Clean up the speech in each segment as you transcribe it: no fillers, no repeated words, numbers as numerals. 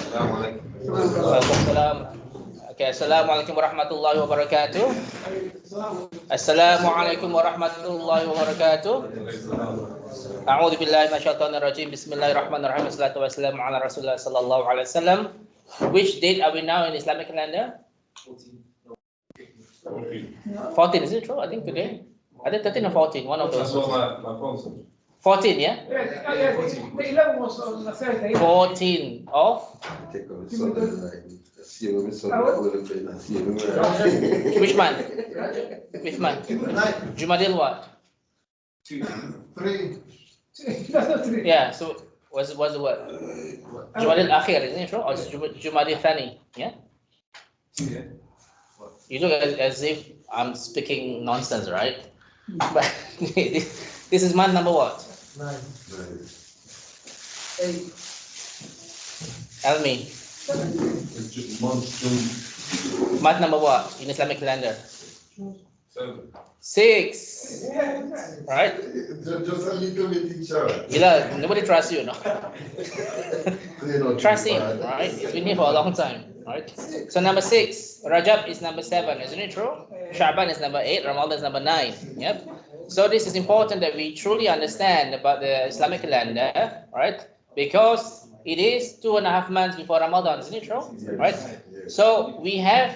Waalaikumsalam. Okay, Assalamualaikum warahmatullahi wabarakatuh. Assalamualaikum warahmatullahi wabarakatuh. A'udzu billahi minasyaitonir rajim. Bismillahirrahmanirrahim. Wassalatu wassalamu ala Rasulillah sallallahu alaihi wasallam. Which date are we now in Islamic calendar? 14, is it true? I think today. I think 13 or 14, one of those. 14, yeah? 14 of? Which month? Which month? Jumadil what? 3. Yeah, so what's the word? Jumadil Akhir, isn't it true? Or Jumadil Thani, yeah? You look as if I'm speaking nonsense, right? But this is month number what? 9. 8. Tell me. Month number what in Islamic calendar? 6. Right? Just a little bit each other. Nobody trusts you, no? Trust him, right? He's been here for a long time, right? So number 6, Rajab is number 7, isn't it true? Sha'ban is number 8, Ramadan is number 9. Yep. So this is important that we truly understand about the Islamic calendar, right? Because it is 2.5 months before Ramadan, isn't it true? Right? So we have,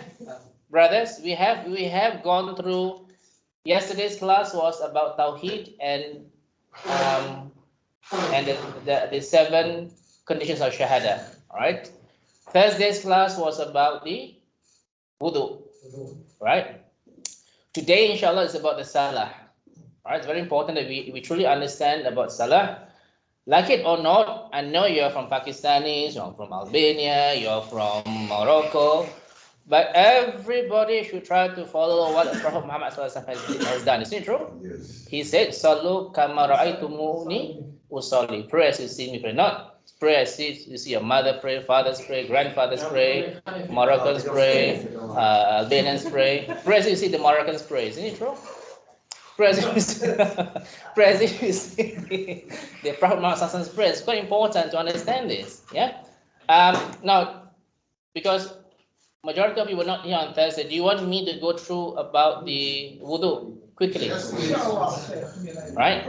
brothers, we have gone through. Yesterday's class was about Tawheed and the 7 conditions of Shahada, right? Thursday's class was about the wudu, right? Today, inshallah, is about the Salah, right? It's very important that we truly understand about Salah. Like it or not, I know you're from Pakistanis, you're from Albania, you're from Morocco, but everybody should try to follow what Prophet Muhammad has done. Isn't it true? Yes. He said, Sallu kama ra'aytumuni usalli. Pray as you see me pray. Not pray as you see your mother pray, fathers pray, grandfathers pray, Moroccans pray, Albanians pray. Pray as you see the Moroccans pray. Isn't it true? Pray as you see the Prophet Muhammad's prayer. It's quite important to understand this. Yeah. Now, because majority of you were not here on Thursday, do you want me to go through about the wudu quickly? Right.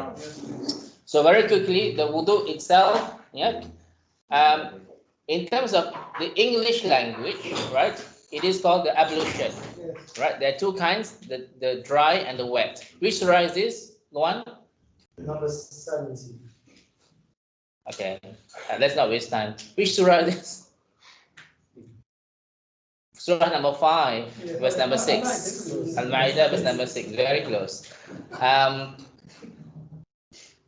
So very quickly, the wudu itself. Yeah. In terms of the English language, right? It is called the ablution. Right, there are 2 kinds, the dry and the wet. Which surah is this? One? Number 70. Okay, let's not waste time. Which surah is this? Surah number 5, verse number 6. Al-Ma'idah, verse number 6. Very close.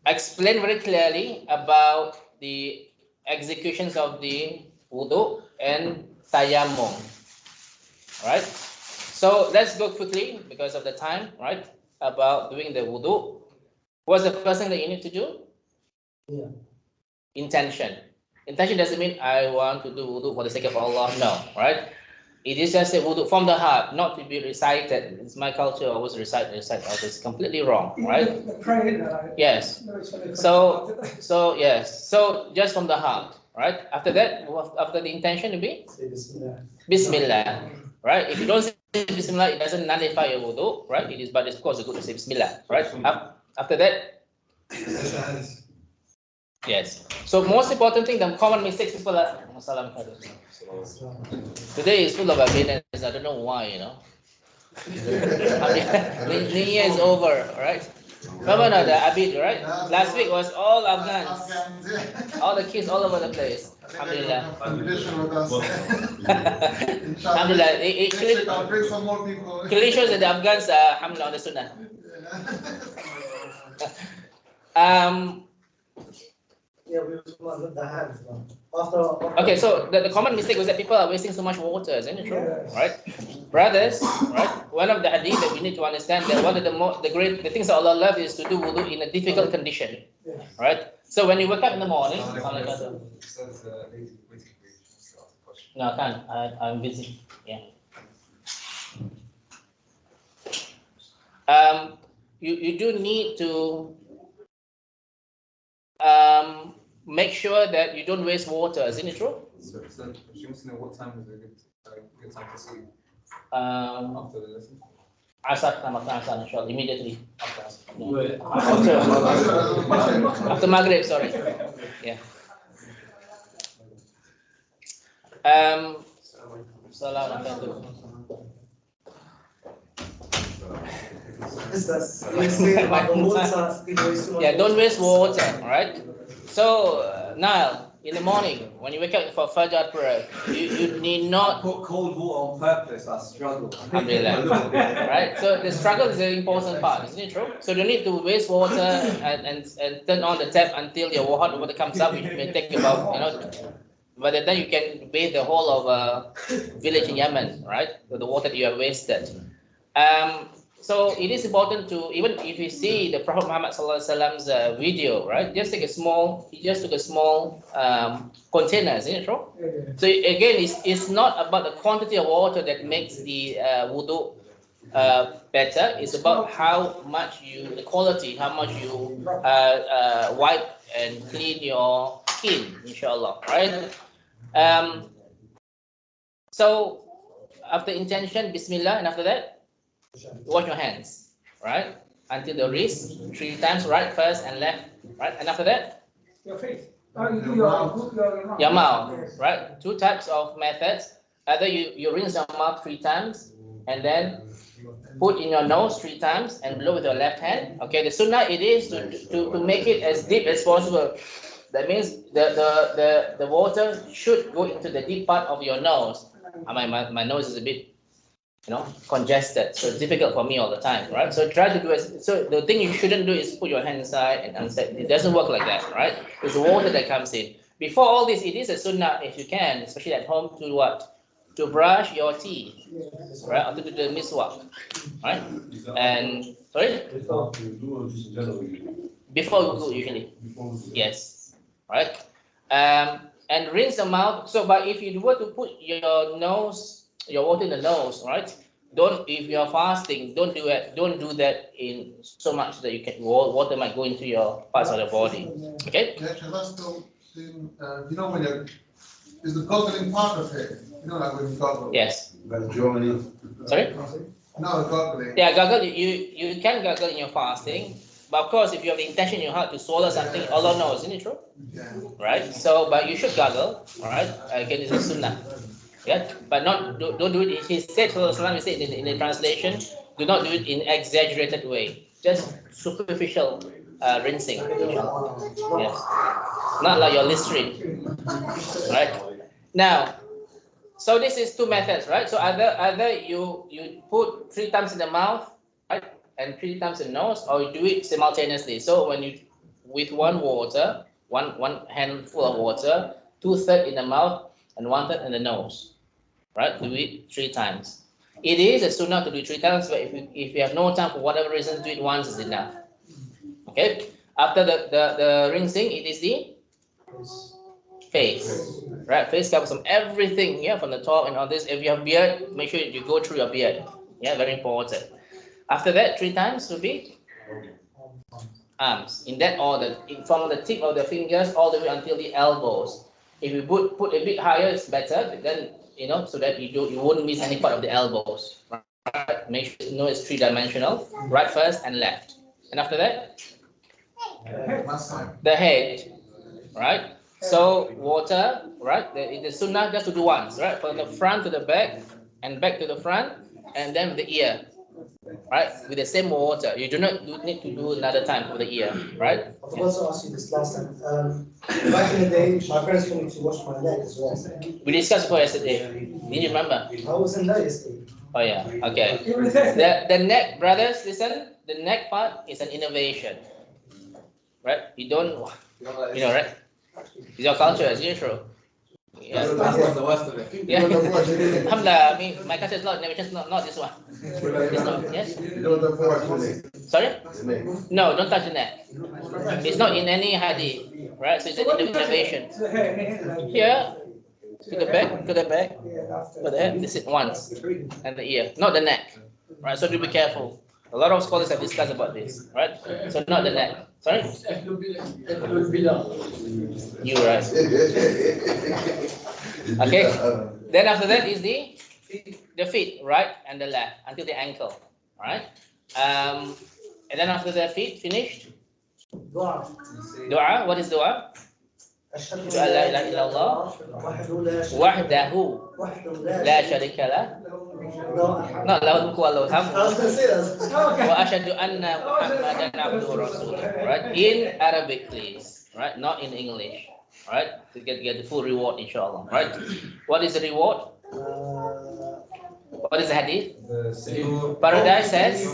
Explain very clearly about the executions of the wudu and tayammum. Right? So let's go quickly because of the time, right? About doing the wudu. What's the first thing that you need to do? Yeah. Intention. Intention doesn't mean I want to do wudu for the sake of Allah. No, right? It is just a wudu from the heart, not to be recited. It's my culture, I always recite. It's completely wrong, right? Yes. So yes. So just from the heart, right? After that, after the intention to be? Bismillah. Right? If you don't say Bismillah, it doesn't nullify your wudu, right? It is, but of course, it's good to say Bismillah, right? After that, yes. So most important thing, the common mistakes people are. Today is full of Albanians. I don't know why, you know. New Year is over, right? Remember the Abid, right? Last week was all Afghans. All the kids all over the place. Alhamdulillah. Alhamdulillah. It clearly shows that the Afghans are alhamdulillah on the Sunnah. Yeah, we use the hands now. Okay, so the common mistake was that people are wasting so much water, isn't it true? Yes. Right? Brothers, right? One of the hadith that we need to understand that one of the things that Allah loves is to do wudu in a difficult condition. Yes. Right? So when you wake up in the morning, no, I can't. I'm busy. Yeah. You do need to make sure that you don't waste water. Isn't it true? So she wants to know what time is a good time to sleep After the lesson. Asar, inshallah, immediately after Asar. After Maghrib, sorry. Yeah. Salah yeah, don't waste water, all right? So, Nile, in the morning, when you wake up for Fajr prayer, you need not put cold water on purpose. I struggle. Alhamdulillah. Right? So the struggle is the important part, isn't it true? So you don't need to waste water and turn on the tap until your hot water comes up, which may take about, by the time you can bathe the whole of a village in Yemen, right? With the water that you have wasted. So it is important to, even if you see the Prophet Muhammad Sallallahu Alaihi Wasallam's video, right? He just took a small container, isn't it true? So again, it's not about the quantity of water that makes the wudu better. It's about how much the quality, how much you wipe and clean your skin, inshallah, right? So after intention, Bismillah, and after that, wash your hands, right? Until the wrist, 3 times, right first and left, right? And after that, Your face. You do your your mouth, right? 2 types of methods. Either you rinse your mouth 3 times and then put in your nose 3 times and blow with your left hand. Okay, the sunnah it is to make it as deep as possible. That means the water should go into the deep part of your nose. My nose is a bit congested, so it's difficult for me all the time, right? So try to do it. So the thing you shouldn't do is put your hand inside and outside. It doesn't work like that, right? It's the water that comes in. Before all this, it is a sunnah if you can, especially at home, to what? To brush your teeth, right? Or to do the miswak, right? And sorry. Before wudu usually. Yes, right. And rinse the mouth. So, but if you were to put your water in the nose, right? If you're fasting, don't do it. Don't do that in so much that water might go into your parts of the body. Okay. Can I still when is the goggling part of it? Like when you goggle. Yes. Sorry. No, goggling. Yeah, gargle. You can gargle in your fasting, but of course, if you have the intention in your heart to swallow something, Allah knows, isn't it true? Yeah. Right. So, but you should gargle. All right. Again, it's a sunnah. Yeah, but don't do it. He said, he said in the translation, do not do it in exaggerated way. Just superficial rinsing. Yes, not like your Listerine. Right now, so this is 2 methods, right? So either you put 3 times in the mouth, right, and 3 times in the nose, or you do it simultaneously. So when you with one handful of water, 2/3 in the mouth and 1/3 in the nose. Right, do it 3 times. It is a sunnah to do 3 times, but if you have no time for whatever reason, do it once is enough. Okay. After the rinsing, it is the face. Right, face covers from everything. Yeah, from the top and all this. If you have beard, make sure you go through your beard. Yeah, very important. After that, 3 times will be arms. In that order, from the tip of the fingers all the way until the elbows. If you put a bit higher, it's better. But then so that you won't miss any part of the elbows. Right? Make sure it's 3-dimensional. Right first and left. And after that, the head. Right. So water. Right. The sunnah just to do once. Right. From the front to the back and back to the front, and then with the ear. Right, with the same water. You do not need to do another time for the ear, right? I forgot to ask you this last time. Back in the day, my parents told me to wash my neck as well. We discussed before yesterday. Did you remember? I wasn't there yesterday. Oh yeah, okay. The neck, brothers, listen. The neck part is an innovation, right? You don't, right? It's your culture, it's neutral. Yeah. That's the worst of it. Yeah. Alhamdulillah, my culture is not innovation, not this one. It's not, yes? Sorry? No, don't touch the neck. It's not in any hadith, right? So it's an innovation. Here, to the back, to the head, this is once, and the ear, not the neck, right? So do be careful. A lot of scholars have discussed about this, right? So not the neck. Sorry? You right. Okay. Then after that is the feet, right, and the left until the ankle, right? And then after the feet finished, دعاء. dua. What is dua? أشهد أن لا إله إلا الله وحده لا شريك له لا له الملك وله الحمد وأشهد أن محمدا عبده ورسوله. Right? In Arabic, please. Right? Not in English. Right? To get the full reward, inshallah. Right? What is the reward? What is the hadith? Paradise says.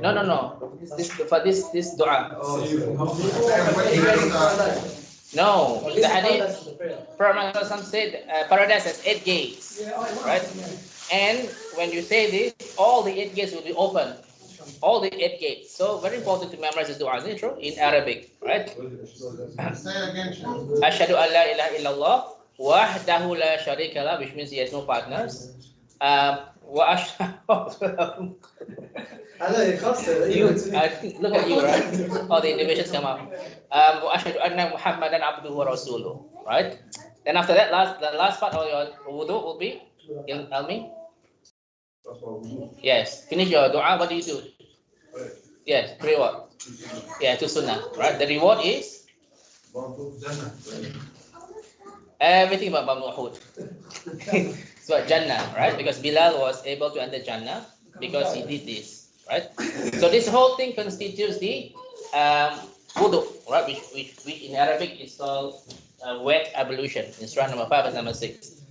No. For this dua. No, the hadith. Prophet said paradise has 8 gates, right? And when you say this, all the 8 gates will be open. All the 8 gates. So very important to memorize this dua, isn't it true? In Arabic, right? Say again, Ashhadu an la ilaha illallah wahdahu la sharika lah, which means he has no partners. Wa ashhadu. Look at you, right? All the innovations come up. Wa ashhadu anna Muhammadan abduhu wa rasuluh, right? Then after that, the last part of your wudu will be in Almi. Yes, finish your dua. What do you do? Yes, pray what? Yeah, to sunnah, right? The reward is everything about Mahmud. So Jannah, right? Because Bilal was able to enter Jannah because he did this, right? So this whole thing constitutes the wudu, right? Which in Arabic is called wet ablution. In Surah number 5 and number 6.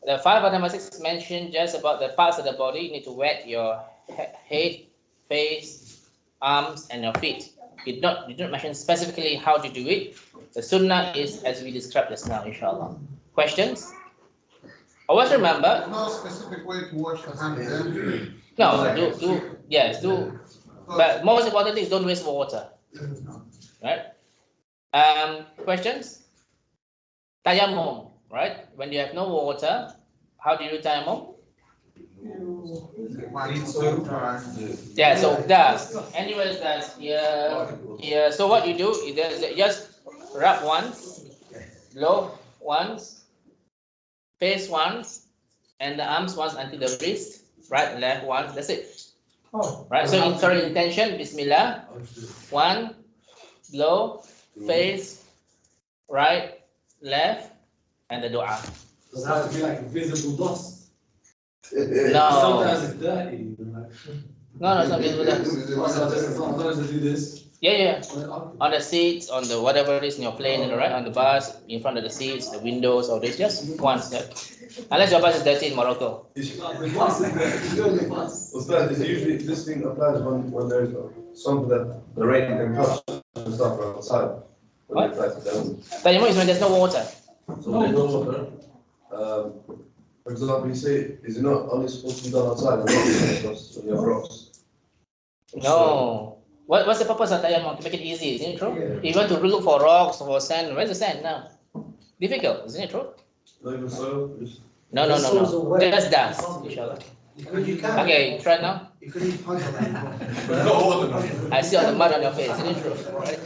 The 5 and number 6 mention just about the parts of the body. You need to wet your head, face, arms, and your feet. You don't mention specifically how to do it. The sunnah is as we described just now, inshallah. Questions? Always remember. No specific way to wash the hands. No, do. But most important thing is don't waste water. Right? Questions? Tayammum, right? When you have no water, how do you do tayammum? Yeah, so dust. Anyways, dust. Yeah. So what you do is just rub once, blow once, face once, and the arms once until the wrist. Right, left once. That's it. Right. So in correct intention, Bismillah. 1, blow, face, right, left, and the dua. Does that have to be like visible dust? No. Sometimes it's dirty. No, it's not visible dust. Sometimes I do this. Yeah. On the seats, on the whatever it is in your plane, right? On the bus, in front of the seats, the windows, or this, just once. Yeah. Unless your bus is dirty in Morocco. The bus is dirty. Ustad, is usually this thing applies when there's something that the rain can touch and stuff outside. What? Tayammum is when there's no water. So when there's no water, for example, you say, is it not only supposed to be done outside and not just when you have rocks? No. What's the purpose of tayammum? To make it easy, isn't it true? If you want to look for rocks or sand, where's the sand now? Difficult, isn't it true? Not even so? Just... No. Just dust, inshallah. Okay, try it now. I see all the mud on your face, isn't it true? Right?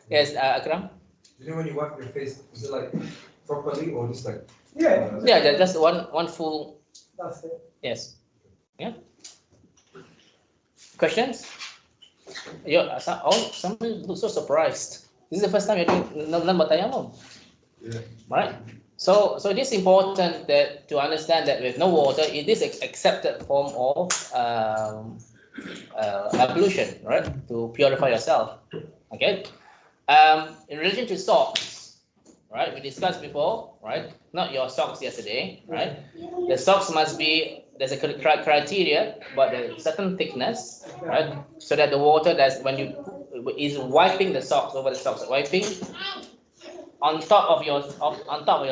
Yes, Akram? You know when you wipe your face, is it like properly or just like? Yeah, just one full. That's it. Yes. Yeah. Questions? Somebody looks so surprised. This is the first time you're doing number tayammum. Yeah. Right? So it is important that to understand that with no water, it is an accepted form of ablution, right? To purify yourself. Okay. In relation to socks, right? We discussed before, right? Not your socks yesterday, right? The socks must be, there's a criteria, but a certain thickness, right? So that the water that's when you is wiping the socks over the socks, wiping on top of your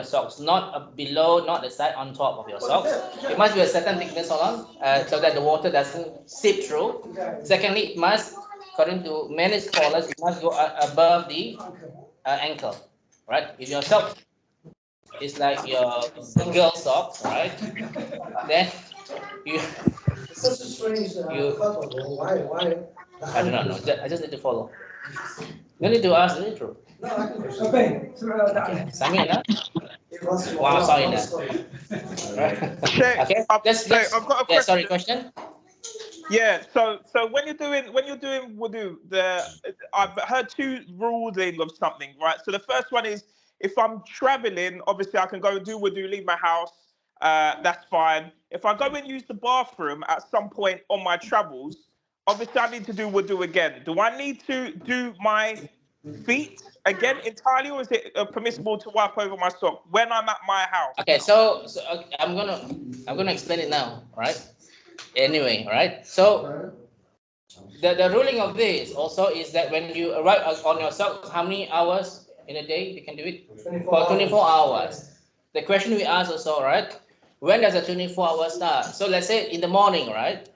socks, not below, not the side, on top of your socks. It must be a certain thickness, hold on, so that the water doesn't seep through. Secondly, it must, according to many scholars, it must go above the ankle, right? If your sock is like your single socks, right? Then you Such a strange fatwa, bro. Why? I do not know. I just need to follow. You need to ask the intro. No, I can question. Okay, so, Samina? If that's your Wow, sorry, I'm nah. sorry. Sheikh, Okay, I've got a yeah, question. sorry, question? Yeah, so when you're doing wudu, I've heard two ruling of something, right? So the first one is if I'm traveling, obviously I can go and do wudu, leave my house, that's fine. If I go and use the bathroom at some point on my travels, obviously I need to do wudu again. Do I need to do my feet again entirely, or is it permissible to wipe over my sock when I'm at my house? Okay, okay, I'm gonna explain it now, right? Anyway, right? So the ruling of this also is that when you arrive on your socks, how many hours in a day you can do it? 24 For 24 hours. The question we asked also, right? When does a 24-hour start? So let's say in the morning, right?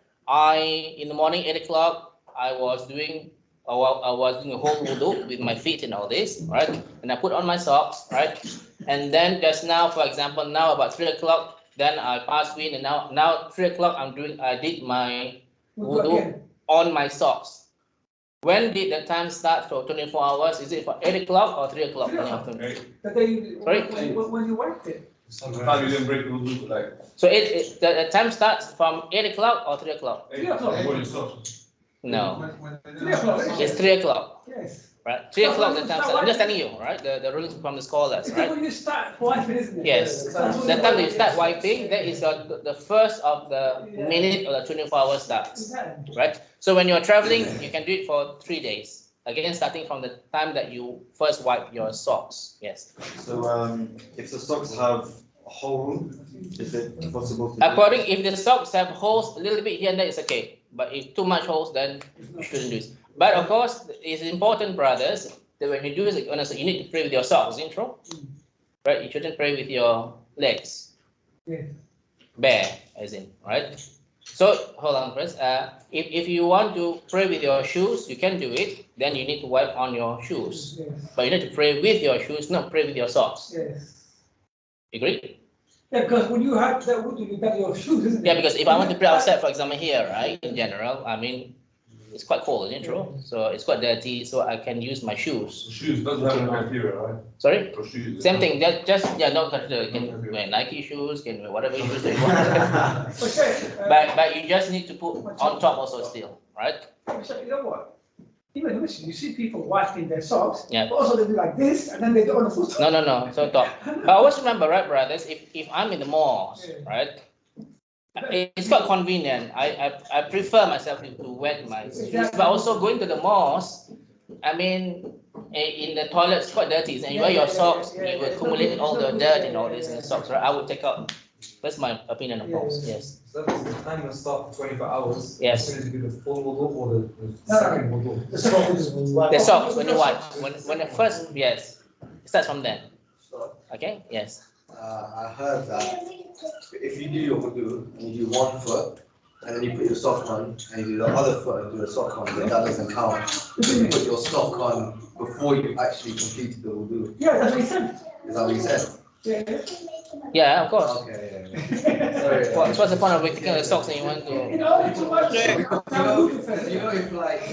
In the morning, 8 o'clock, I was doing a whole wudu with my feet and all this, right? And I put on my socks, right? And then just now, for example, now about 3 o'clock, then I passed wind, and now 3 o'clock, I did my wudu on my socks. When did the time start for 24 hours? Is it for 8 o'clock or 3 o'clock in the afternoon? Sorry? when you wiped it. Sometimes you didn't break the rule, like. So the time starts from 8 o'clock or 3 o'clock? 3 o'clock. When you stop. No, When 3 o'clock. it's 3 o'clock, Yes. right? 3 o'clock the time starts. I'm just telling you, right? The rulings from the scholars, It's right? when you start wiping, isn't it? Yes, the time that you start wiping, that is the first of the minute of the 24 hours starts, right? So when you're traveling, you can do it for 3 days. Again, starting from the time that you first wipe your socks. Yes. So, if the socks have a hole, is it possible to? If the socks have holes a little bit here and there, it's okay. But if too much holes, then you shouldn't do it. But of course, it's important, brothers, that when you do it, you need to pray with your socks, isn't it true? Right? You shouldn't pray with your legs. Yes. Bare, as in, right? So hold on first. If you want to pray with your shoes, you can do it. Then you need to wipe on your shoes. Yes. But you need to pray with your shoes, not pray with your socks. Yes. Agree? Yeah, because when you have that wudu, you got your shoes, isn't it? Yeah, because if I want to pray outside, for example, here, right, in general, I mean, it's quite cold, isn't it true? So it's quite dirty, so I can use my shoes. Shoes doesn't have any criteria, right? Sorry? For shoes. Same thing, not consider, you can wear Nike shoes, can wear whatever shoes that you want. Okay. But you just need to put on top also still, right? So you know what? Even listen, you see people wiping their socks, Yeah. but also they do like this, and then they do on the foot. No, so top. But always remember, right, brothers, if I'm in the mosque, right, it's quite convenient. I prefer myself to wet my shoes, but also going to the mosque, I mean, in the toilet, it's quite dirty, and you wear your socks, you accumulate all the dirt and all this in the socks, right? I would take out. That's my opinion, of course. Yes. So that's the time you start for 24 hours. Yes. It's going to be the full wudu or the second wudu. The socks is when you wipe The off. socks when you wipe, when the first, yes, it starts from then. Okay. Yes. I heard that if you do your wudu and you do one foot and then you put your sock on and you do the other foot and do the sock on, then that doesn't count. You put your sock on before you actually completed the wudu. Yeah, that's what he said. Is that what you said? Yeah. Yeah, of course. Okay, yeah. Sorry. What's the point of taking the socks and you want You to? know, to wipe You know, if like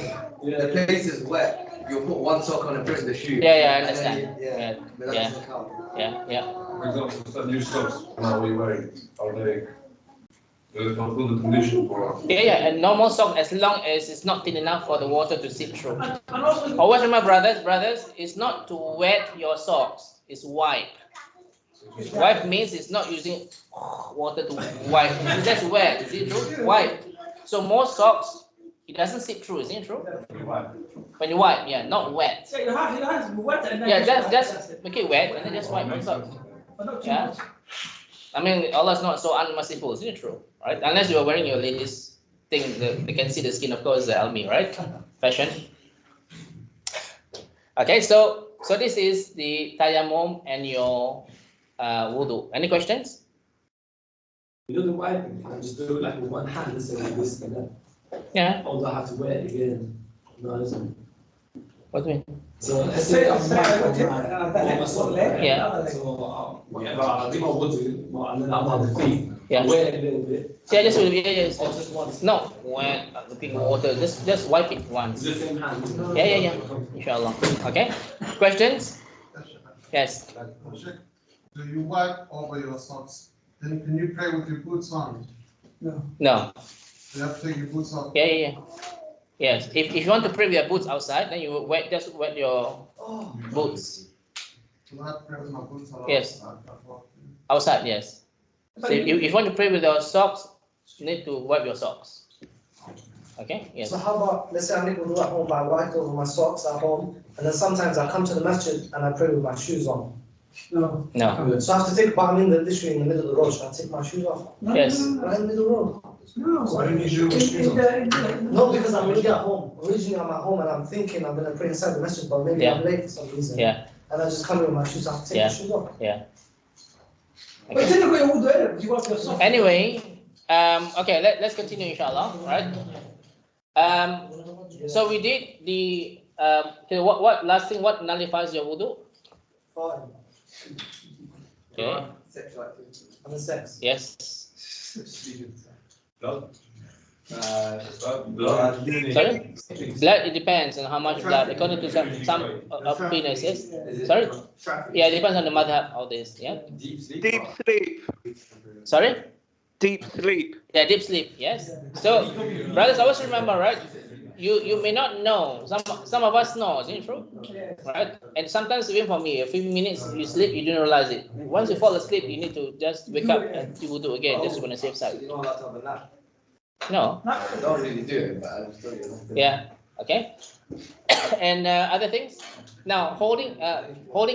the place is wet, you'll put one sock on and put the shoe. Yeah, I And then understand. yeah, but that Yeah. doesn't count. Yeah. For example, some new socks, now we wearing, are they, do they fulfill the condition for us? Yeah, and normal sock as long as it's not thin enough for the water to seep through. And also, Always remember, brothers, it's not to wet your socks, it's wipe. Wipe means it's not using water to wipe. It's just wet, is it true? Wipe. So most socks, it doesn't seep through, is it true? When you wipe, yeah, not wet. yeah, you have to be wet and then. Yeah, just make it wet and then just wipe on socks. But not too Yeah. much. I mean, Allah's not so unmerciful, is it true? Right? Unless you are wearing your latest thing, they can see the skin, of course, the Almi, right? Fashion. Okay, so this is the tayammum and your wudu. Any questions? You know the wiping, I just do it like with one hand instead of this and that. Yeah. Or do I have to wear it again? No, listen. What do you mean? So let's say I'm that on my leg, sock, one leg, right? Yeah. another leg. So whatever, I do my wudu, and then I'm on the feet. Yeah. Wait a little bit. Yeah, just yeah. Or just once. No, when looking water, just wipe it once. The same hand. Yeah. Inshallah. Okay. Questions? Yes. Do you wipe over your socks? Then can you pray with your boots on? No. You have to take your boots off. Yeah. Yes. If you want to pray with your boots outside, then you just wet your boots. Do I have to pray with my boots on? Yes. Outside, yes. So if you want to pray with your socks, you need to wipe your socks. Okay? Yes. So how about, let's say I make wudu at home, I wipe over my socks at home, and then sometimes I come to the masjid and I pray with my shoes on. No. No. So I have to take, but I'm in the literally in the middle of the road, should I take my shoes off? Yes. Right in the middle of the road. No. Why didn't you do it with shoes on? No, because I'm already at home. Originally I'm at home and I'm thinking I'm gonna pray inside the masjid, but maybe I'm late for some reason. Yeah. And I just come in with my shoes, I have to take my shoes off. Yeah. But Okay. technically, you do it. You want your socks. Anyway, okay, let's continue, inshallah, right? So we did the okay, what last thing, what nullifies your wudu? Fine. Okay. Sexual activity. I'm in sex. Yes. Blood. Sorry? Blood, it depends on how much blood. According to some opinions, yes. Sorry? Yeah, it depends on the madhab, all this, yeah. Deep sleep. Deep sleep. Sorry? Deep sleep. Yeah, deep sleep, yes. So, brothers, always remember, right? You may not know. Some of us know, isn't it true? Right? And sometimes even for me, a few minutes you sleep, you didn't realize it. Once you fall asleep, you need to just wake up and do wudu again, just to be on the safe So side. you're not allowed to have a nap. No. I don't really do it, but I'm still, you know. Yeah. Okay. And other things. Now, holding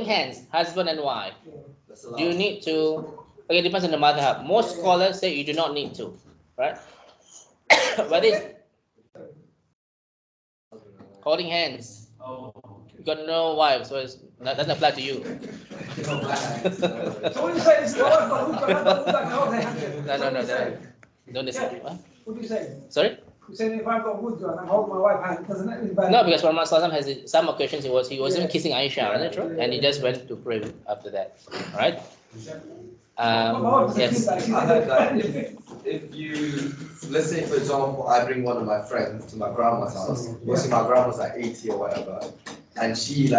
hands, husband and wife. That's allowed. Do you need to? Okay, it depends on the madhab. Most scholars say you do not need to, right? But it's holding hands. You got no wife, so that doesn't apply to you. So when you say this, no. Don't listen. What? What do you say? Sorry? You say if I've got wudu and I'm holding my wife's hand, doesn't that really bad? No, because Muhammad Sallallahu Alaihi Wasallam has some occasions he was even kissing Aisha, isn't it true? And he just went to pray after that, right? Yes. I heard that if you, let's say for example, I bring one of my friends to my grandma's house, obviously my grandma's like 80 or whatever, and she'll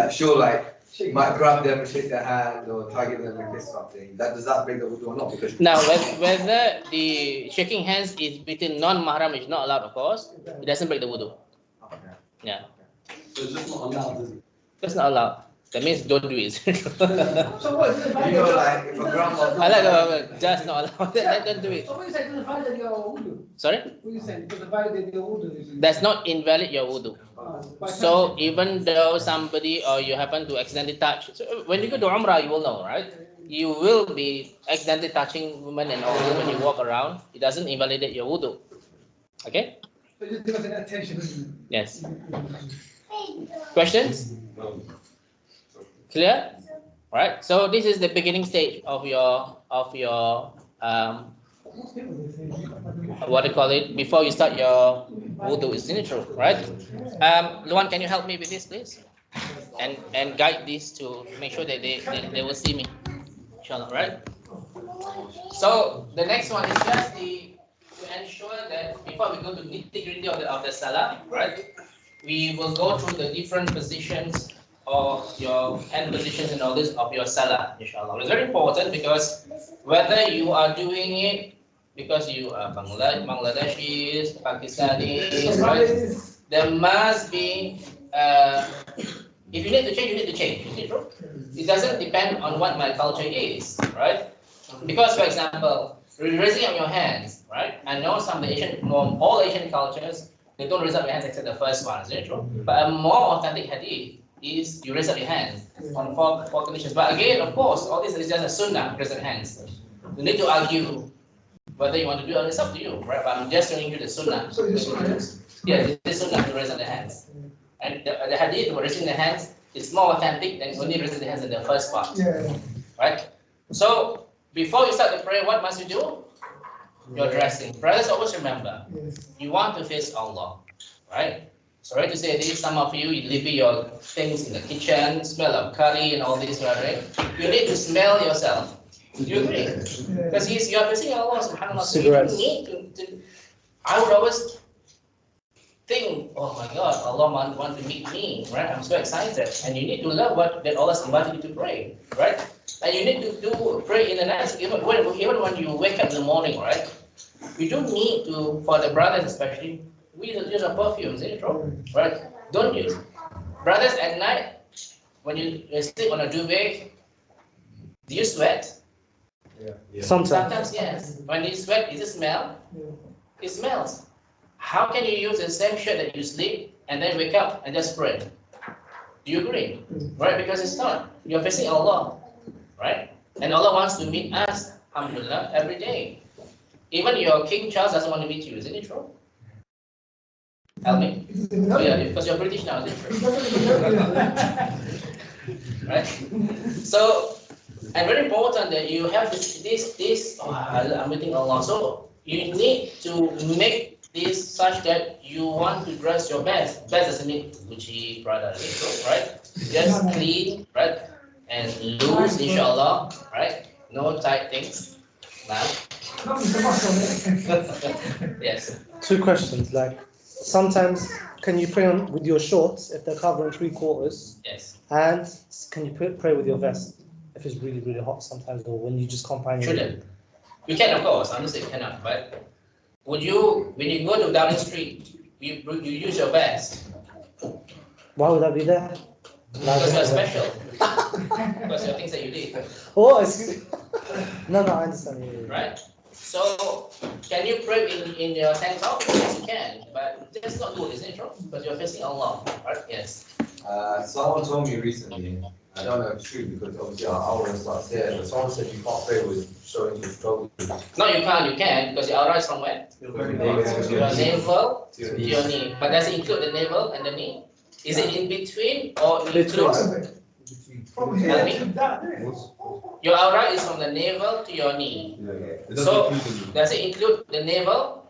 might grab them and shake their hand or try to give them a kiss or something. Does that break the wudu or not? Because Now, whether the shaking hands is between non-mahram is not allowed, of course, it doesn't break the wudu. Yeah, So it's just not allowed, is it? that's not allowed. That means don't do it. So what is it? you know, like if a grandma. I like the just not allowed. Don't do it. So what you say doesn't validate your wudu? Sorry, What you say doesn't validate your wudu? that's not invalid your wudu. So even though somebody or you happen to accidentally touch, so when you go to Umrah, you will know, right? You will be accidentally touching women and all when you walk around. It doesn't invalidate your wudu. Okay? So just give us an attention. Yes. Questions? Clear? All right. So this is the beginning stage of your what do you call it, before you start your wudu, isn't it true, right? Luan, can you help me with this, please? And guide this to make sure that they will see me. Inshallah, right? So the next one is just to ensure that before we go to nitty-gritty of the salah, right? We will go through the different positions of your hand positions and all this of your salah, inshallah. It's very important because whether you are doing it because you are Bangladeshis, Pakistanis, right? There must be, if you need to change, you need to change. Is it true? It doesn't depend on what my culture is, right? Because, for example, raising up your hands, right? I know some of the all Asian cultures, they don't raise up your hands except the first one, is it true? But a more authentic hadith is you raise up your hands on four conditions. But again, of course, all this is just a sunnah, raise up hands. You need to argue whether you want to do it, it's up to you, right? But I'm just showing you the sunnah. So this one, yes? Yeah, this sunnah to raise up the hands. And the hadith for raising the hands is more authentic than only raising the hands in the first part. Yeah. Right? So before you start the prayer, what must you do? You're dressing. Brothers, always remember, you want to face Allah, right? Sorry to say this, some of you leave your things in the kitchen, smell of curry and all this, right? You need to smell yourself. Do you agree? Because you are facing Allah subhanahu wa ta'ala. So you Cigarettes. don't need to. I would always think, oh my God, Allah want to meet me, right? I'm so excited. And you need to love what that Allah's invited you to pray, right? And you need to pray in the night, even when you wake up in the morning, right? You don't need to, for the brothers especially, we use a perfume, is it true? Right? Don't use. Brothers at night, when you sleep on a duvet, do you sweat? Sometimes. Sometimes, yes. When you sweat, does it smell? It smells. How can you use the same shirt that you sleep and then wake up and just pray? Do you agree? Right? Because it's not. You're facing Allah, right? And Allah wants to meet us, alhamdulillah, every day. Even your King Charles doesn't want to meet you, isn't it true? Help me. Oh yeah, because you're British now, isn't it true? Right? So, and very important that you have this. Oh, I'm meeting Allah. So you need to make this such that you want to dress your best. Best doesn't mean Gucci, Prada, right? Just clean, right? And loose, inshallah, right? No tight things. Now. Yes. Two questions. Like, sometimes can you pray with your shorts if they're covering 3/4? Yes. And can you pray with your vest if it's really, really hot sometimes, or when you just combine it? Shouldn't. You can, of course. I'm not saying you cannot, but would you, when you go to Downing Street, you use your vest Why would that be there? because you're special. Because you're things that you did, Oh, excuse me. No, I understand. Yeah. right? So, can you pray in your tank top? Yes, you can, but that's not good, isn't it true? Because you're facing Allah, right? Yes. Someone told me recently, I don't know if it's true because obviously our aura starts there, but someone said you can't pray with showing your shoulder. No, you can't. You can because your aura is from where? Your navel to your knee. But does it include the navel and the knee? Is it in between or includes? From here to that. Your aura is from the navel to your knee. So, does it include the navel?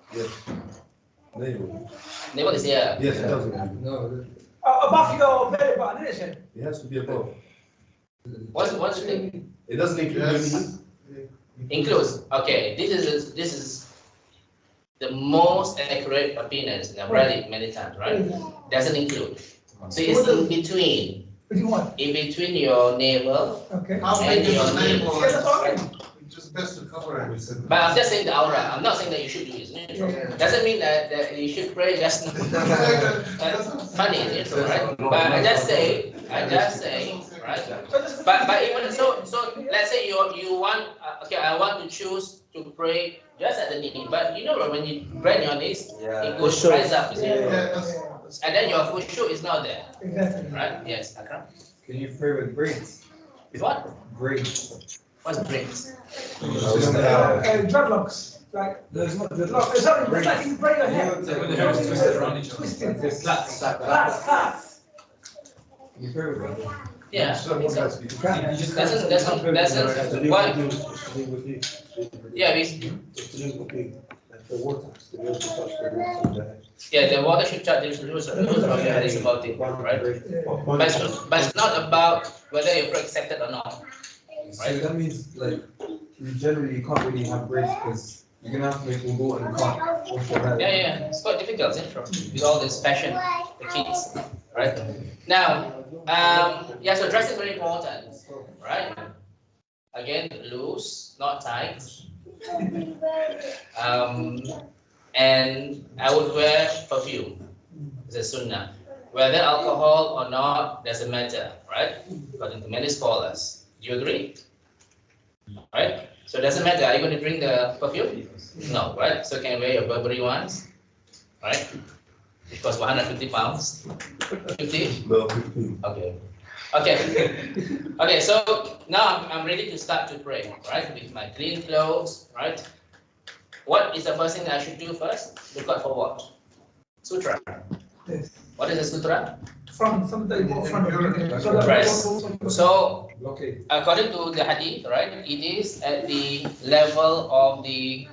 Navel is here. Yes, it does. Above your belly button, isn't it? It has to be above. What's the thing? It doesn't include Yes. Includes. Okay, this is the most accurate opinion. I've read it many times, right? Doesn't include. So it's in between. What do you want? In between your navel Okay. How and big is your the knee. navel? Yeah, that's all right. Just best to cover it. But I'm just saying the aura. I'm not saying that you should do it. Doesn't mean that you should pray just funny, right? But I just say, right? But even so, let's say you want, okay, I want to choose to pray just at the knee. But you know when you bend your knees, it goes rise up, you see? And then your khushu is not there, Exactly. right? Yes, Akram. Can you pray with braids? With what? Braids. What's braids? Dreadlocks. Like, there's not dreadlocks. There's something it's like you braid your hair. When the hair is twisted around each other. Twisted. Plaits. Plaits. Can you pray with braids? Yeah. I think so. You just Doesn't. What? Yeah, yeah, the water should touch the rules of the hadith about it, right? But it's not about whether your prayer is accepted or not. So that means like you can't really have braids because you're gonna have to make wudu and you can't wash your hair. Yeah. It's quite difficult, isn't it? With all this fashion, the kids, right? Now, yeah, so dress is very important, right? Again, loose, not tight. And I would wear perfume. It's a sunnah. Whether alcohol or not doesn't matter, right? According to many scholars. Do you agree? Right? So it doesn't matter. Are you going to drink the perfume? No, right? So you can wear your Burberry ones, right? It costs 150 pounds. 50? No, 15. Okay. Okay, so now I'm ready to start to pray, right? With my clean clothes, right? What is the first thing that I should do first? Look out for what? Sutra. Yes. What is a sutra? From the front of Press. So, Okay. according to the hadith, right, it is at the level of the,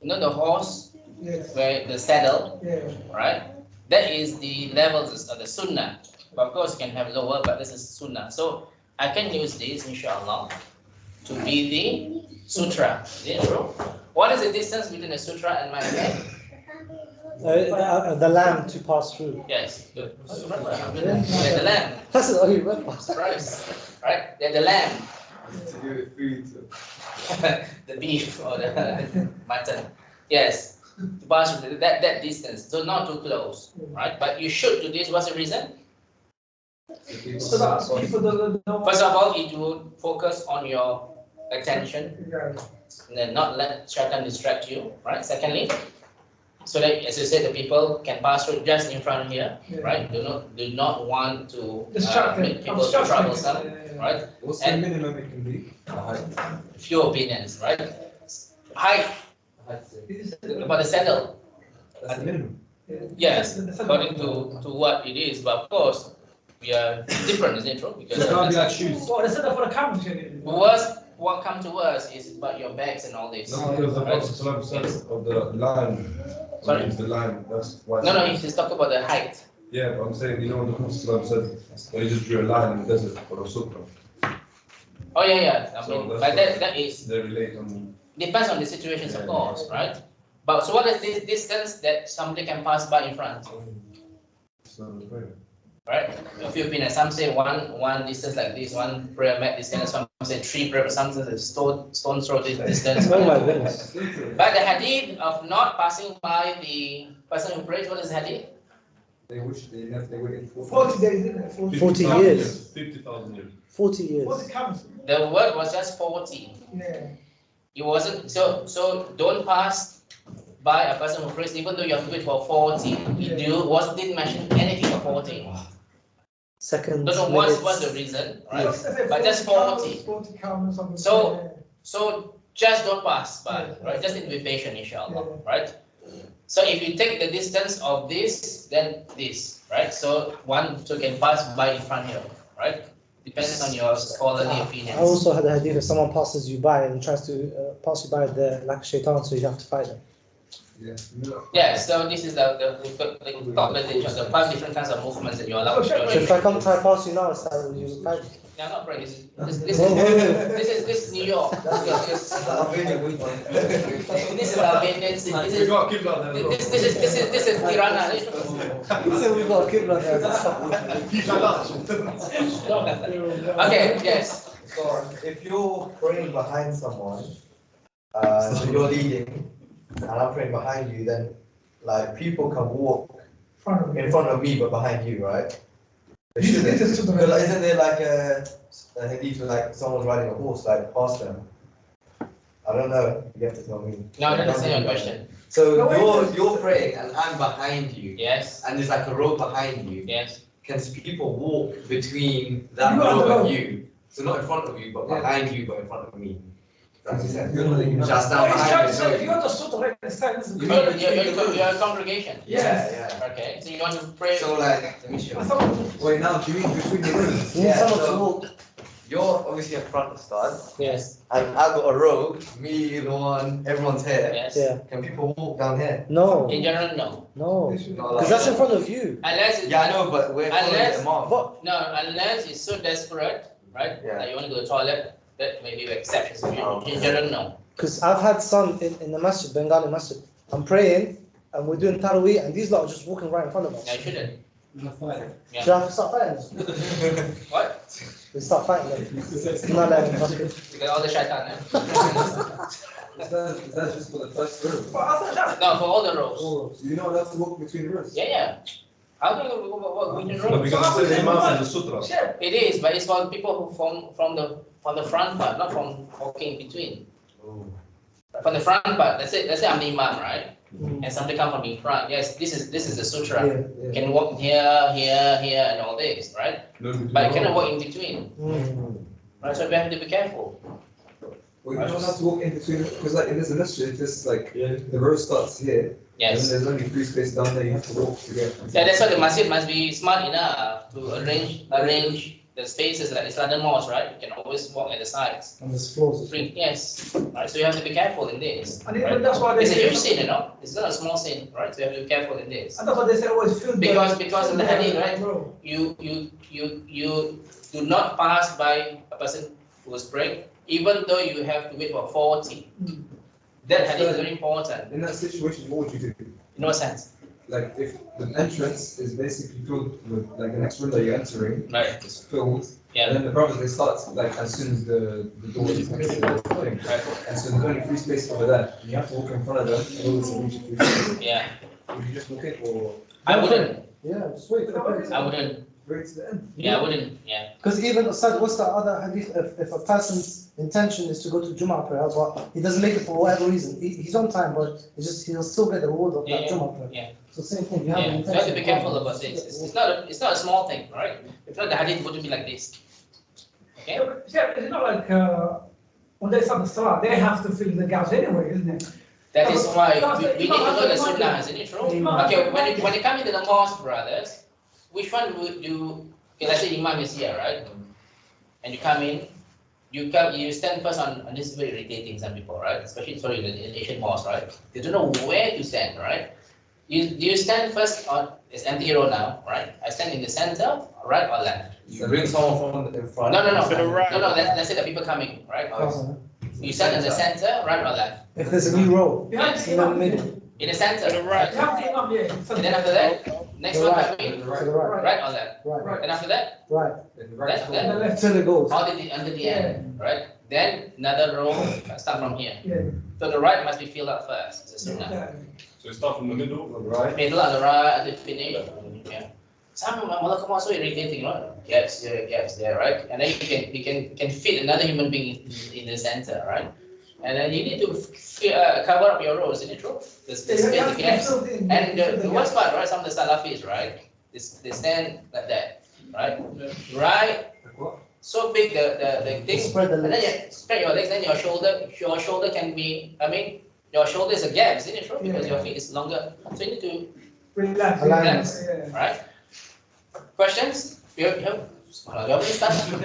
the horse, Yes. where the saddle, Yeah. right? That is the levels of the sunnah. But of course, you can have lower, but this is sunnah. So, I can use this, inshallah, to be Sutra. Is it true? What is the distance between a sutra and my bed? The lamb to pass through. Yes, good. Remember, yeah, the lamb. That's all you remember. Right? They're the lamb. To do with food. The beef or the mutton. Yes. To pass through that distance. So not too close. Right? But you should do this. What's the reason? So that people don't know. First of all, it would focus on your attention and then not let shaitan distract you. Right? Secondly, so that, as you said, the people can pass through just in front here, right? Do not want to make people too troublesome, right? What's And- the minimum it can be? Few opinions, right? Height about the saddle, That's the minimum. yes, according to what it is, but of course we are different, isn't it true? Because It can't be like shoes. Oh, they said that for the camels. what come to us is about your bags and all this. No, because the Right? Prophet ﷺ said of the line. Sorry? It's the line. That's why. No, he's talking about the height. Yeah, but I'm saying, you know, the Prophet ﷺ said, well, he just drew a line in the desert for a sutra. Oh yeah. I So mean, that's but what- that is They relate on. depends on the situations, of course, right? But so what is this distance that somebody can pass by in front? So, right. Right? A few opinions. Some say one distance like this, one prayer mat distance. Some say three prayer. Some say stone throw distance. Oh my goodness. But the hadith of not passing by the person who prays, what is the hadith? They wish they waited 40 days, isn't it? 40 years. 50,000 years. 40 years. 40 camels. The word was just 40. Yeah. It wasn't so don't pass by a person who prays even though you have to wait for 40. Didn't mention anything for 40. Seconds. Don't know what's the reason, right? But just 40. 40 camels on the So just don't pass by, right? Just need to be patient, inshallah, right? So if you take the distance of this, then this, right? So one can pass by in front here, right? Depending on your scholarly opinions. I also had a hadith if someone passes you by and tries to pass you by like shaitan, so you have to fight them. Yeah, so this is the top message of the 5 different kinds of movements that you're allowed to So if do. I come try to pass you now, it's like you fight. No, not praying. This is New York. This is Albania. We got to keep that there. This is Tirana. He said we got a kibla there. Okay, yes. So if you're praying behind someone, so you're leading, and I'm praying behind you, then like people can walk in front of me but behind you, right? They shouldn't. But, like, isn't there like a hadith where like someone's riding a horse like past them? I don't know. You have to tell me. No, that's not your question. So you're praying and I'm behind you, Yes, and there's like a road behind you. yes. Can people walk between that You are the road road. and you? So not in front of you, but behind you, but in front of me. That's what sense. You're not letting Should I stand behind you? If you want to sort of like the stand, this is You're a congregation. Yeah. Okay, so you want to pray. So like, let me show I you. thought, Wait, now do you mean between the rooms? You need Yeah, someone to so- walk. You're obviously in front of the start, Yes, and I've got a row, me, the one, everyone's here. yes. Yeah. Can people walk down here? No. In general, no. No. this is- Not Because that's in front of you. Unless it's, Yeah, I know, but we're following Unless- them off. But no, unless it's so desperate, right? Yeah. That you want to go to the toilet, that may be exceptions. Oh, In general, no. because I've had some in the masjid, Bengali masjid. I'm praying and we're doing tarawih and these lot are just walking right in front of us. No, you shouldn't. Yeah. Should I have to start fighting? What? We start fighting them. No, that's good. Because all the shaitan, eh? Is that just for the first room? But I thought that. No, for all the rows. Oh, so you're not allowed to walk between the rooms? Yeah. How do you walk between No, rows? because it says Imam in the sutra. Yeah. It is, but it's for people who from the front part, not from walking in between. From the front part, let's say I'm the imam, right? And somebody come from in front. Yes, this is the sutra. You can walk here, and all this, right? But you cannot walk in between, right? So we have to be careful. Well, you don't have to walk in between, because like in this masjid, just like the road starts here, and Yes. then there's only free space down there, you have to walk to get. Yeah, that's why the masjid must be smart enough to arrange the spaces like Islamic mosque, right? You can always walk at the sides. And there's floors. Free, yes, right? So you have to be careful in this. And Right? that's why they It's a say. huge sin, you know. It's not a small sin, right? So you have to be careful in this. And that's why they say always fill the. Because in the hadith, right? Bro. You do not pass by a person who is praying even though you have to wait for 40. That hadith is very important. In that situation, what would you do? In what sense? Like if the entrance is basically filled with like the next room that you're entering Right. is filled, Yeah. and then the brothers they start like as soon as the door is next to the thing, Right. and so there's only free space over there, and you have to walk in front of them in order to reach the free space. Yeah. Would you just walk in or I wouldn't. Yeah, just wait for the prayer. I wouldn't. wait to the end? Yeah, I wouldn't. Yeah. Because even aside, what's the other hadith? If a person's intention is to go to Jummah prayer, but he doesn't make it for whatever reason, he's on time, but he'll still get the reward of that Yeah, Jummah prayer. yeah. So same thing. You have Yeah. an You intention. have to be careful about this. It's not a small thing, right? If not, the hadith wouldn't be like this. Okay. Yeah, it's not like when they start the Salah, they have to fill the gaps anyway, isn't it? That is why we need to know the sunnah, isn't it true? Okay, when you come into the mosque, brothers, which one would you, okay, let's say Imam is here, right? And you come in, you stand first on this is very irritating some people, right? Especially sorry in Asian mosque, right? They don't know where to stand, right? You stand first on, it's empty row now, right? I stand in the center, right or left? You bring someone from in front. No, To the right. let's say the people coming, right? You stand in the center, right or left? If there's a new row, You have Yes. to in the imam, middle, In the center. To the right. you have to imam, yeah. And then after that, next To one the right. coming, to the right, right or left? right, And after that, right, Then the right Left, corner. And the left, till it goes. all until the end, right? Then another row, start from here. yeah. So the right must be filled up first. It's a sunnah. Yeah. So you start from the middle, on the right. Middle on the right until finish. Yeah. Some Malakam also irritating, right? Gaps there, right? And then you can fit another human being in the center, right? And then you need to cover up your rows, isn't it true? The space, the gaps. And the worst part, right? Some of the Salafis, right? They stand like that, right? Right. So big the thing. Spread the And then legs. you spread your legs, then your shoulder can be, your shoulder is a gap, isn't it true? Because your feet is longer. So you need to, Relax. Alignments. Yeah. right? Questions? You have I want to start with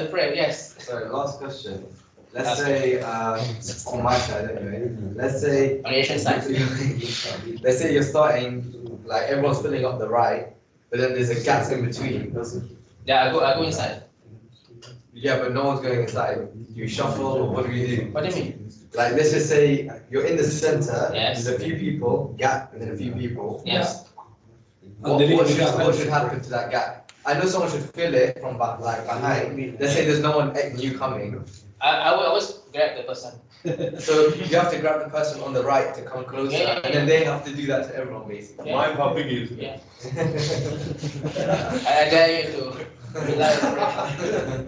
the prayer, yes. Sorry, last question. Let's say, on my side anyway, let's say, On the Asian side. let's say you're starting, like everyone's filling up the right, but then there's a gap in between. Yeah, I go inside. Yeah, but no one's going inside. You shuffle, or what do you do? What do you mean? Like, let's just say you're in the center, Yes. there's a few people, gap, and then a few people. Yes. What should happen to that gap? I know someone should fill it from back, like behind. Let's say there's no one new coming. I will always grab the person. So you have to grab the person on the right to come closer, Yeah. and then they have to do that to everyone basically. Yeah. Mind how big it is. Yeah. I dare you to rely on prayer.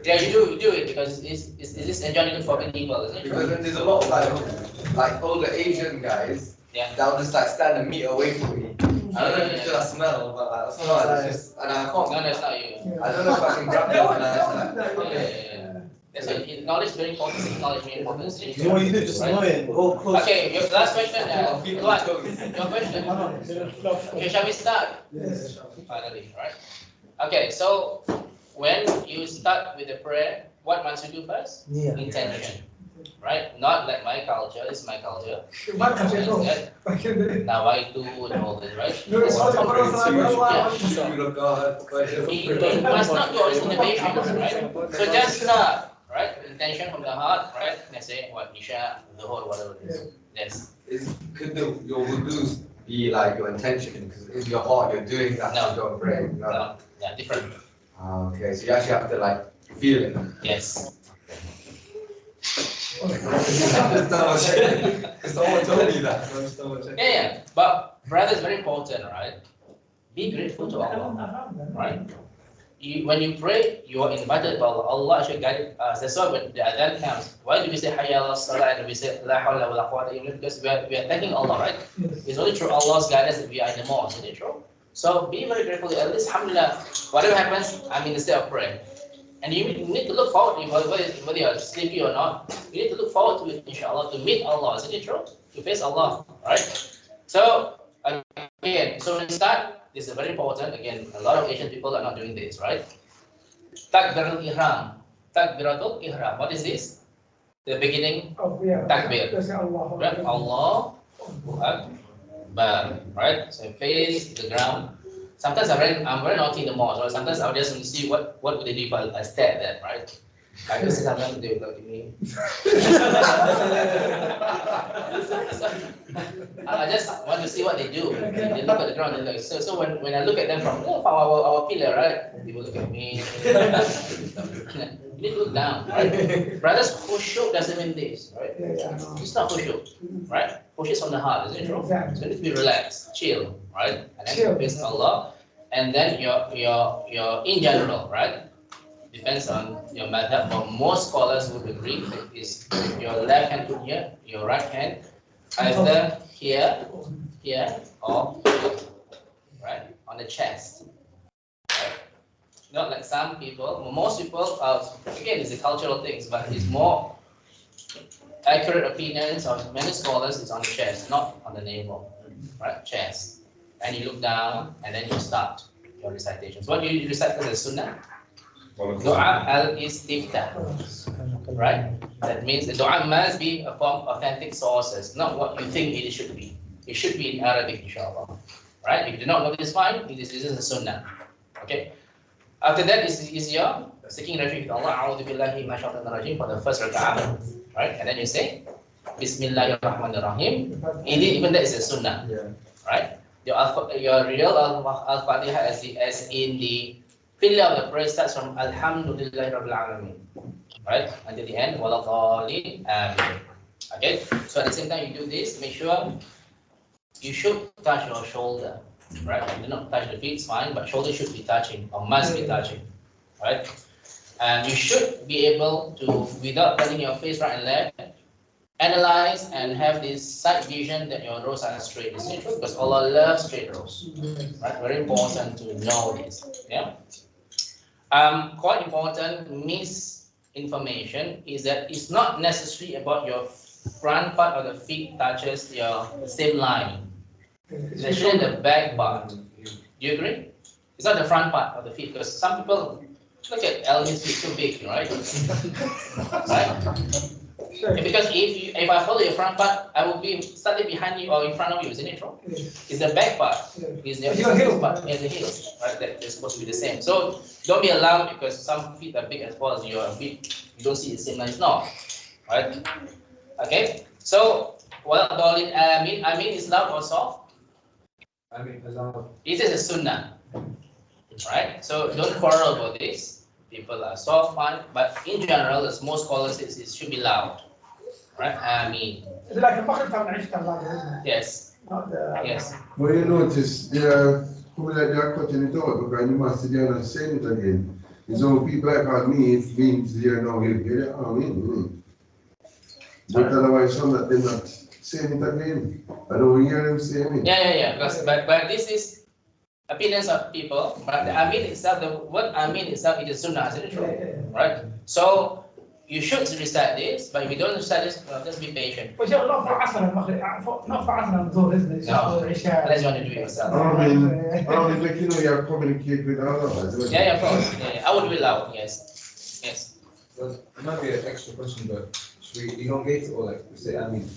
Yeah, you do it because it's enjoying for people, isn't it? Because then there's a lot of like older Asian guys Yeah. that'll just like stand a meter away from me. I don't know if it's just a smell, but like, that's not, it's just, and I No, can't. that's not you. I don't know if I can grab them and I just like. Yeah. That's why knowledge is very important. Knowledge is very important. So what you do, just annoy him, go close. Okay, your last question. People What? are talking. Your question. Okay, shall we start? Yes. Finally, right? Okay, so when you start with the prayer, what must you do first? Yeah. Intention, right? Not like my culture. This is my culture. My country, no. Yeah. I can do it. Now I do and all this, right? No, it's not a You must not do all these innovations, right? So just start, right? Intention from the heart, right? Let's say what Isha, the whole whatever it is. Yes. Could your wudu be like your intention? Because in your heart you're doing that No. to go pray. No, yeah, different. Okay, so you actually have to like feel it. Yes. Because someone told me that. Yeah. But brother is very important, right? Be grateful to Allah, right? When you pray, you are invited by Allah. Allah should guide us. That's why when the adhan comes, why do we say Hayya ala salah and we say La hawla wa la quwwata illa billah? Because we are thanking Allah, right? It's only through Allah's guidance that we are in the mosque, isn't it true? So be very grateful. At least, alhamdulillah, whatever happens, I'm in the state of prayer. And you need to look forward, whether you're sleepy or not, you need to look forward to it, inshallah, to meet Allah, isn't it true? To face Allah, right? So, again, so when we start, this is very important. Again, a lot of Asian people are not doing this, right? Takbiratul ihram. Takbiratul ihram. What is this? The beginning, Oh, yeah. takbir. That's Allah. Right? Allahu Akbar, right? So face the ground. sometimes I'm very naughty in the mosque, or sometimes I'll just see what would they do if I stare at them, right? I just sometimes they will look at me. I just want to see what they do. They look at the ground. They look. So when I look at them from our pillar, right? They will look at me. You need to look down, right? Brothers, khusyuk doesn't mean this, right? It's not khusyuk, right? Khusyuk is from the heart, isn't it true? So you need to be relaxed, chill, right? And then face Allah, and then your in general, right? Depends on your madhab, but most scholars would agree that is your left hand put here, your right hand either here, or right on the chest. Right? Not like some people, most people, again, it's a cultural things, but it's more accurate opinions of many scholars is on the chest, not on the navel, right? Chest. And you look down, and then you start your recitations. What do you recite as a sunnah? Dua al-istiftah, right? That means the dua must be from authentic sources, not what you think it should be. It should be in Arabic, inshallah. Right? If you do not know this, fine. This is a sunnah. Okay. After that is your seeking refuge with Allah. A'udhu billahi minash shaitanir rajim for the first rak'ah, right? And then you say Bismillahirrahmanirrahim. Even that is a sunnah, right? Your real al-Fatiha as in the pillar of the prayer starts from Alhamdulillahi Rabbil Alamin, right? Until the end, Waladhalin, Amin. Okay? So at the same time you do this, make sure you should touch your shoulder, right? You do not touch the feet, it's fine, but shoulder should be touching, or must be touching, right? And you should be able to, without turning your face right and left, analyze and have this sight vision that your rows are straight. Isn't it true? Because Allah loves straight rows, right? Very important to know this, yeah? Quite important misinformation is that it's not necessary about your front part of the feet touches your same line. It's actually the back part. Do you agree? It's not the front part of the feet, because some people look at Elvin's feet too big, right? Right? Because if I follow your front part, I will be slightly behind you or in front of you, isn't it true? It's the back part. It's the heel part. Yeah, the heels, right? They're supposed to be the same. So don't be alarmed because some feet are big as well as your feet. You don't see the same line. It's not, right? Okay. So what I mean is loud or soft? I mean, loud. It is a sunnah, right? So don't quarrel about this. People are soft, fine, but in general, as most scholars say, it should be loud, right? It's like a Maghrib time and Isha time, isn't it? Yes. Not the. Yes. Well, you notice they're cutting it out because you must they're not saying it again. So people like me, it means they're now here, get it, but otherwise, some that they're not saying it again. I don't hear them saying it. Yeah. Because, but this is opinions of people, but the amin itself, the word amin itself, it is sunnah, isn't it true? Right? So you should recite this, but if you don't recite this, well, just be patient. But not for Asr and Maghrib, not for Asr and Dhuhr, isn't it? It's No, for Isha. unless you want to do it yourself. I mean, like, you know, you have communicate with others. Yeah, of course. Yeah. I would be loud, yes. Yes. Well, it might be an extra question, but should we elongate it or like we say Amin?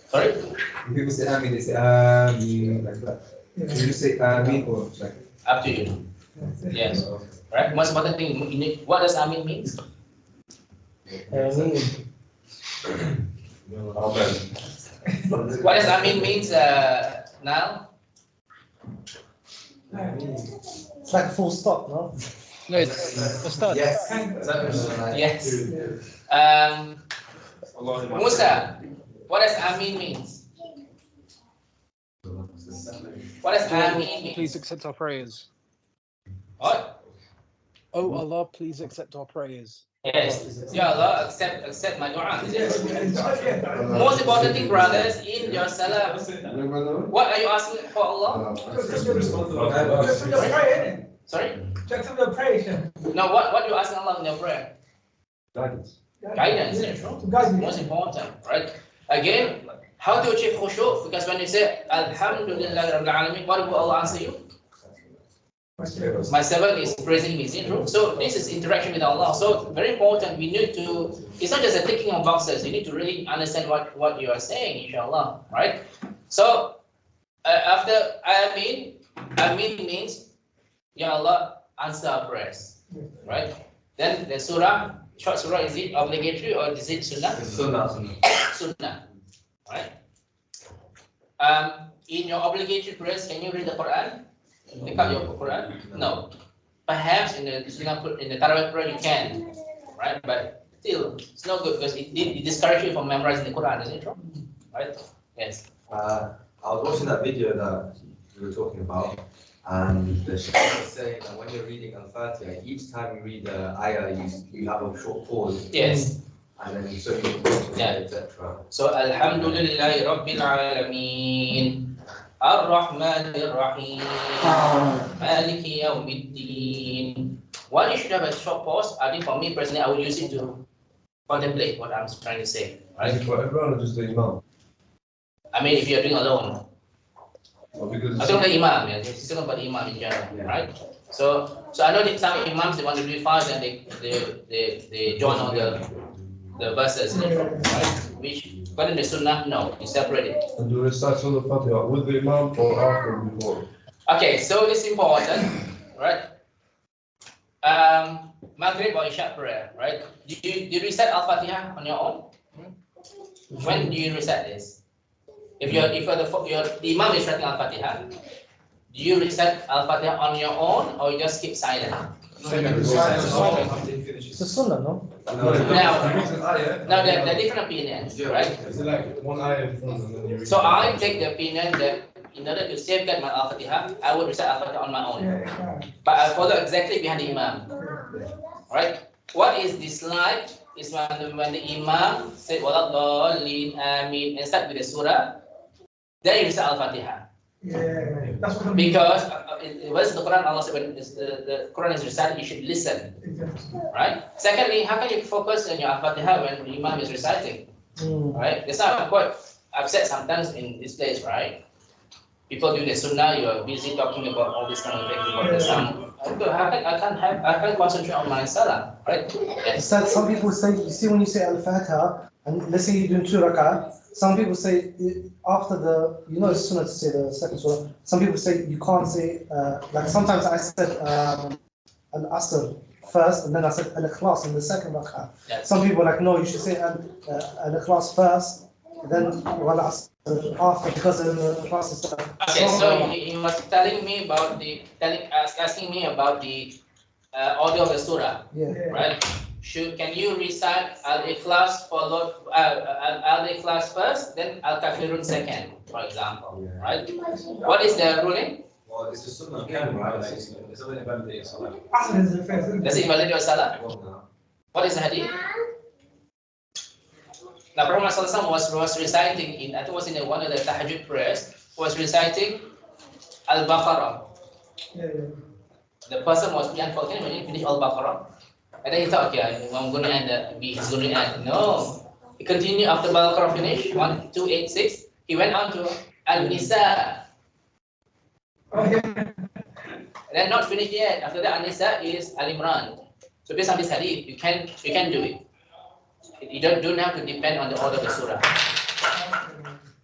Sorry? When people say Amin, they say Amin like that. Can you just say Amin or like? Up to you. Yes. Right? Most important thing, what does amin means? Amen. What does amin means now? It's like full stop, no? No, it's start. Yes. Yes. Musa, what does amin means? What does amin mean? Please accept our prayers. What? Oh Allah, please accept our prayers. Yes. Ya Allah, accept my dua. Most important thing, brothers, in your salah, what are you asking for Allah? Sorry? No, what you asking Allah in your prayer? Guidance. Guidance, is true? Most important, right? Again, how to achieve khushu'? Because when you say Alhamdulillah Rabbil Alamin, what will Allah answer you? My servant is praising me, is it true? So this is interaction with Allah. So very important, we need to, it's not just a ticking of boxes, you need to really understand what you are saying, inshallah, right? So after Amin means Ya Allah, answer our prayers, right? Then the surah, short surah, is it obligatory or is it sunnah? Sunnah. Sunnah, right? In your obligatory prayers, can you read the Quran? Pick up your Quran? No. Perhaps in the Tarawih prayer you can, right? But still, it's not good because it discourages you from memorizing the Quran, isn't it true? Right? Yes. I was watching that video that you were talking about, and the Shaykh was saying that when you're reading Al-Fatiha, each time you read the ayah, you have a short pause. Yes. And then so you continue, etc. So, Alhamdulillahi Rabbil Alameen, Ar-Rahmanir Rahim, Maliki Yawmiddin. Why you should have a short pause? I think for me personally, I would use it to contemplate what I'm trying to say. Right? Is it for everyone or just the imam? I mean, if you're doing alone. Or because I don't know imam, yeah. It's still about imam in general, right? So I know that some imams they want to do it fast and they join all the verses, right? Which, but in the sunnah, no, you separate it. and do recite Surah Al-Fatiha with the imam or after or before? Okay, so it's important, right? Maghrib or Isha prayer, right? Do you recite Al-Fatiha on your own? When do you recite this? If the imam is reciting Al-Fatiha, do you recite Al-Fatiha on your own or you just keep silent? It's a sunnah, no? Now there are different opinions, right? Is it like one ayah in front and then you read? So I take the opinion that in order to safeguard my Al-Fatiha, I would recite Al-Fatiha on my own. But I follow exactly behind the imam. Right? What is disliked is when the imam said Waladhalin Amin and start with the surah, then you recite Al-Fatiha. Yeah, that's what I mean. Because what's the Quran? Allah said when the Quran is recited, you should listen. Right? Secondly, how can you focus on your Al-Fatiha when the imam is reciting? Right? That's why I'm quite upset sometimes in this place, right? People doing the sunnah, you are busy talking about all this kind of thing, about the sound. I can't concentrate on my salah, right? Yes. Some people say, you see when you say Al-Fatiha, and let's say you're doing 2 rak'ah, some people say after the, you know it's sunnah to say the second surah, some people say you can't say, like sometimes I said Al-Asr first, and then I said Al-Ikhlas in the second rak'ah. Yes. Some people are like, no, you should say Al-Ikhlas first, then Al-Asr after, because Al-Ikhlas is Okay, so you was telling me about asking me about the order of the surah, right? Can you recite Al-Ikhlas followed Al-Ikhlas first, then Al-Kafirun second, for example, right? What is the ruling? Well, it's a sunnah again, right? Asr is the first, isn't it? Does it invalidate your salah? What is the hadith? Now, Prophet ﷺ was reciting I think it was in one of the tahajjud prayers, was reciting Al-Baqarah. The person was unfortunate when he finished Al-Baqarah. And then he thought, okay, I'm going to end he's going to end. No. He continued after Baqarah finished, 1286. He went on to Al-Nisa. And then not finished yet. After that, Al-Nisa is Al-Imran. So based on this hadith, you can do it. You don't have to depend on the order of the surah.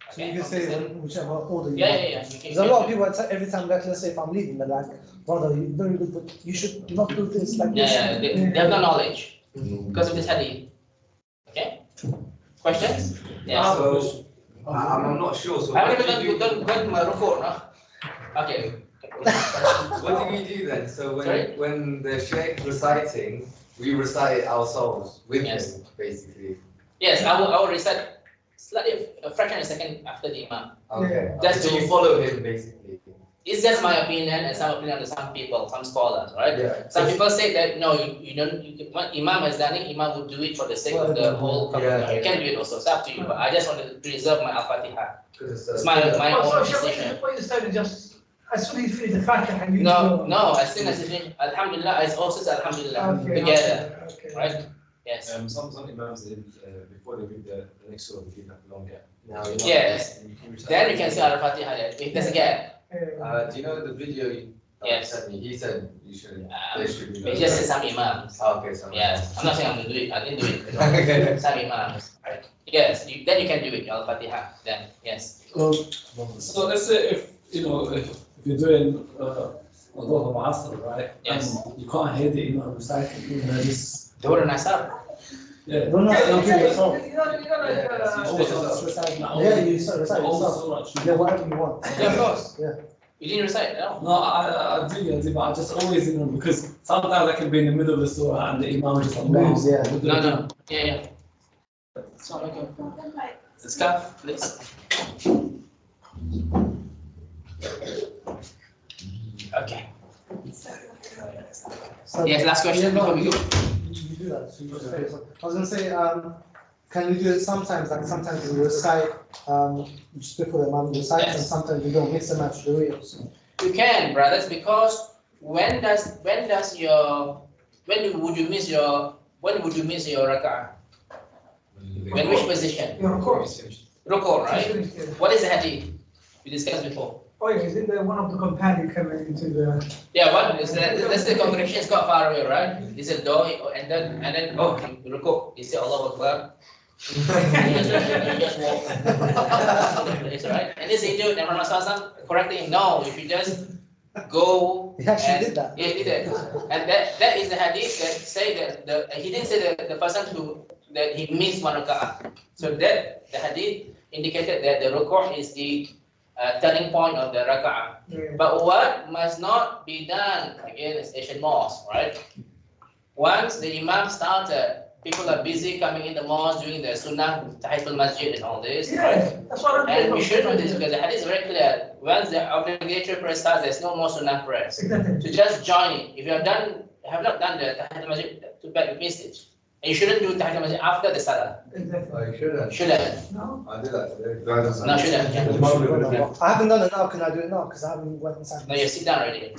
So you can say whichever order you Yeah. want. There's a lot of people that say every time, like, let's say if I'm leaving, they're like, brother, you're very good, but you should not do this like this. Yeah, they have no knowledge because of this hadith. Okay? Questions? Yeah. So, I'm not sure. So, I'm what going do to go to my ruku, no? Okay. what do we do then? So, when the Shaykh reciting, we recite it ourselves with him, basically. Yes, I will recite slightly a fraction of a second after the imam. Okay. That's So you follow him, basically. It's just my opinion and some opinion of some people, some scholars, right? Yeah. Some people say that no, you don't. When imam has done it, imam would do it for the sake of the whole community. You can do it also. It's up to you. But I just want to preserve my Al-Fatiha. It's my own decision. What you said is just as soon as you finish the Fatiha and you No. As soon as you finish, Alhamdulillah, I also say Alhamdulillah together, right? Yes. Some imams before they read the next surah, they give that long gap. Yes. Then you can say Al-Fatiha. If there's a gap. Do you know the video you sent me? He said you should. There should be. It just says some imams. Okay, so. Yes. I'm not saying I'm going to do it. I didn't do it. Some imams. Right. Yes. Then you can do it. Al-Fatiha. Then yes. So let's say if you're doing although Asr, right? Yes. You can't hear the Imam reciting, you know, just. Dhuhr and Asr. Yeah. No, no, Yeah, don't do it yourself. like, Yeah, you recite yourself. Yeah, whatever you want. Yeah, of course. Yeah. You didn't recite, no? No, I do, but I just always, you know, because sometimes I can be in the middle of the surah and the Imam just Moves, yeah. No. Yeah. It's not okay. Scarf, please. Okay. So, Yes, last question yeah, no, before we go. You do that. So you just say so. I was gonna say, can we do it sometimes? Like sometimes we recite, just before the Imam recites, and Yes. sometimes we don't mix and match the reels. You can, brothers, because when would you miss your rak'ah? When which position? Yeah, of course. Ruku', right? What is the hadith we discussed before? Oh, yeah, is it the one of the companions coming into the? Yeah, what is that? That's the congregation is quite far away, right? He said door, and then ruku'. He said Allah Akbar. He just walk. It's right. And this Hindu, and Rasulullah correcting him. No, if you just go. He actually did that. Yeah, he did it. And that is the hadith that say that he didn't say that the person that he missed one raka'ah. So that the hadith indicated that the ruku' is the turning point of the raka'ah. Yeah. But what must not be done, again, is Asian mosque, right? Once the imam started, people are busy coming in the mosque doing the sunnah, tahiyatul masjid and all this, right? Yeah, that's what I'm And we should do this because the hadith is very clear. Once the obligatory prayer starts, there's no more sunnah prayers. Exactly. So just join it. If you have not done the tahiyatul masjid, too bad you missed it. And you shouldn't do tahiyatul masjid after the salah. Exactly. I shouldn't. Shouldn't. No? I did that today. No, shouldn't. I haven't done it now. Can I do it now? Because I haven't went inside. No, you sit down already.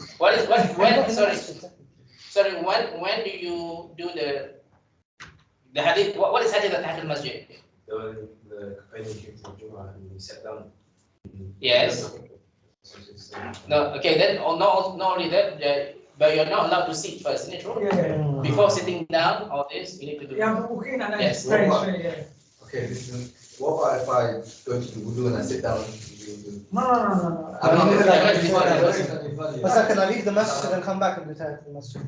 Sorry, when do you do the hadith? What is hadith at tahiyatul masjid? The companion came to Jum'ah and he sat down. Yes. No, okay, then not only that, but you're not allowed to sit first, isn't it true? Yeah. Before sitting down, all this, you need to do. You have to walk in and then Yes. straight, yeah. Okay, listen. What about if I go to the wudu and I sit down? No. I'm not Yeah. gonna But sir, can I leave the masjid and come back and do tahiyatul masjid?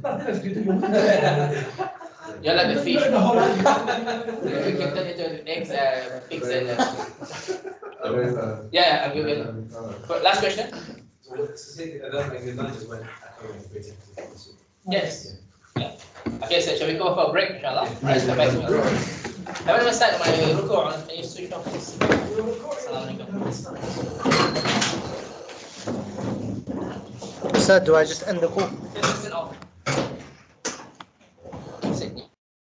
You're like the fish. The whole You can turn into an eggs, pigs and. Yeah, I'll give it. But last question. I don't think the night is when I come and wait. Yes. Yeah. Okay, so shall we go for a break, inshallah? Right, come back. Have a nice time. My ruku' on. Can you switch off, please? Assalamualaikum. Sir, do I just end the call?